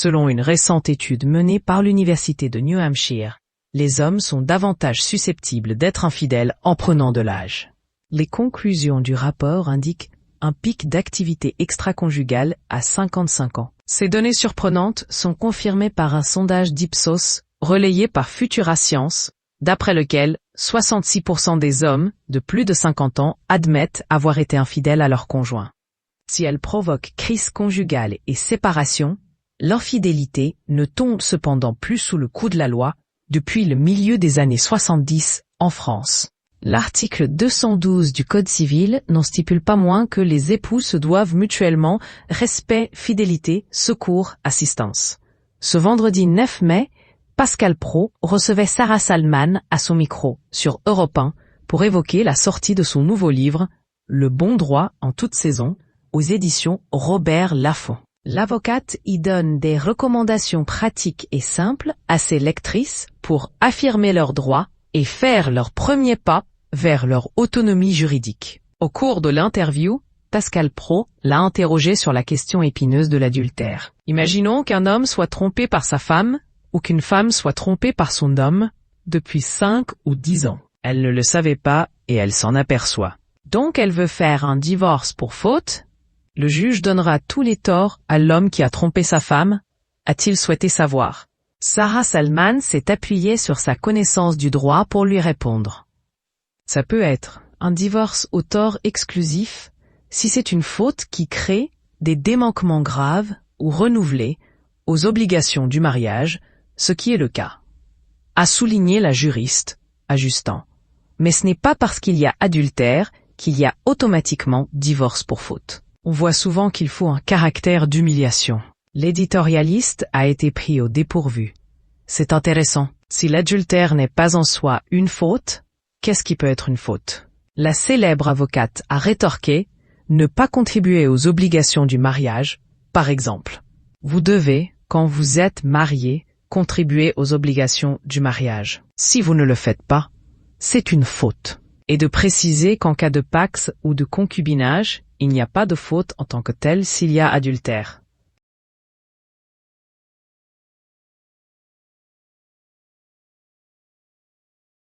Selon une récente étude menée par l'Université de New Hampshire, les hommes sont davantage susceptibles d'être infidèles en prenant de l'âge. Les conclusions du rapport indiquent un pic d'activité extra-conjugale à 55 ans. Ces données surprenantes sont confirmées par un sondage d'Ipsos relayé par Futura Science, d'après lequel 66% des hommes de plus de 50 ans admettent avoir été infidèles à leur conjoint. Si elle provoque crise conjugale et séparation, l'infidélité ne tombe cependant plus sous le coup de la loi depuis le milieu des années 70 en France. L'article 212 du Code civil n'en stipule pas moins que les époux se doivent mutuellement respect, fidélité, secours, assistance. Ce vendredi 9 mai, Pascal Praud recevait Sarah Salman à son micro sur Europe 1 pour évoquer la sortie de son nouveau livre « Le bon droit en toute saison » aux éditions Robert Laffont. L'avocate y donne des recommandations pratiques et simples à ses lectrices pour affirmer leurs droits et faire leur premier pas vers leur autonomie juridique. Au cours de l'interview, Pascal Praud l'a interrogé sur la question épineuse de l'adultère. Imaginons qu'un homme soit trompé par sa femme ou qu'une femme soit trompée par son homme depuis 5 ou 10 ans. Elle ne le savait pas et elle s'en aperçoit. Donc elle veut faire un divorce pour faute. Le juge donnera tous les torts à l'homme qui a trompé sa femme, a-t-il souhaité savoir. Sarah Salman s'est appuyée sur sa connaissance du droit pour lui répondre. Ça peut être un divorce au tort exclusif si c'est une faute qui crée des démanquements graves ou renouvelés aux obligations du mariage, ce qui est le cas. A souligné la juriste, ajustant. Mais ce n'est pas parce qu'il y a adultère qu'il y a automatiquement divorce pour faute. On voit souvent qu'il faut un caractère d'humiliation. L'éditorialiste a été pris au dépourvu. C'est intéressant. Si l'adultère n'est pas en soi une faute, qu'est-ce qui peut être une faute? La célèbre avocate a rétorqué « Ne pas contribuer aux obligations du mariage, par exemple. Vous devez, quand vous êtes marié, contribuer aux obligations du mariage. Si vous ne le faites pas, c'est une faute. » Et de préciser qu'en cas de pax ou de concubinage, il n'y a pas de faute en tant que telle s'il y a adultère.